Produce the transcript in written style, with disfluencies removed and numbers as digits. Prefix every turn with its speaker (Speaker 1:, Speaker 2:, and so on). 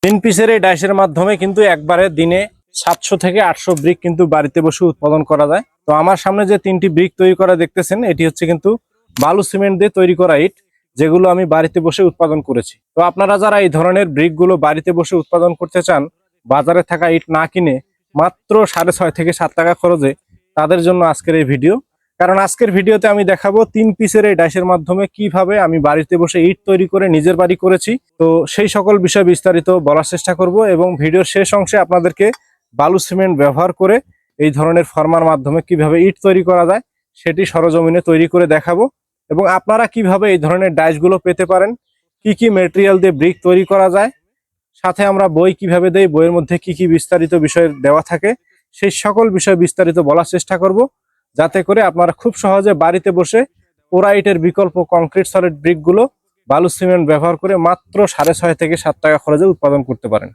Speaker 1: 3 পিসের এই ডাইসের মাধ্যমে কিন্তু একবারে দিনে 700 থেকে 800 ব্রিক কিন্তু বাড়িতে বসে উৎপাদন করা যায়। তো আমার সামনে যে 3টি ব্রিক তৈরি করা দেখতেছেন, এটি হচ্ছে কিন্তু বালু সিমেন্ট দিয়ে তৈরি করা ইট, যেগুলো আমি বাড়িতে বসে উৎপাদন করেছি। তো আপনারা যারা এই ধরনের ব্রিকগুলো বাড়িতে বসে উৎপাদন করতে চান, বাজারে থাকা ইট না কিনে মাত্র 6.5 থেকে 7 টাকা খরচে, তাদের জন্য আজকের এই ভিডিও। কারণ আজকের ভিডিওতে আমি দেখাবো 3 পিসের এই ডাইসের মাধ্যমে কিভাবে আমি বাড়িতে বসে ইট তৈরি করে নিজের বাড়ি করেছি। তো সেই সকল বিষয় বিস্তারিত বলার চেষ্টা করব এবং ভিডিওর শেষ অংশে আপনাদেরকে বালু সিমেন্ট ব্যবহার করে এই ধরনের ফর্মার মাধ্যমে কিভাবে ইট তৈরি করা যায় সেটি সরজমিনে তৈরি করে দেখাবো। এবং আপনারা কিভাবে এই ধরনের ডাইসগুলো পেতে পারেন, কি কি ম্যাটেরিয়াল দিয়ে ব্রিক তৈরি করা যায়, সাথে আমরা বই কিভাবে দেই, বইয়ের মধ্যে কি কি বিস্তারিত বিষয় দেওয়া থাকে, সেই সকল বিষয় বিস্তারিত বলার চেষ্টা করব, যাতে করে আপনারা খুব সহজে বাড়িতে বসে পোড়া ইটের বিকল্প কংক্রিট সলিড ব্রিকগুলো বালু সিমেন্ট ব্যবহার করে মাত্র 6.5 থেকে 7 টাকা খরচে উৎপাদন করতে পারেন।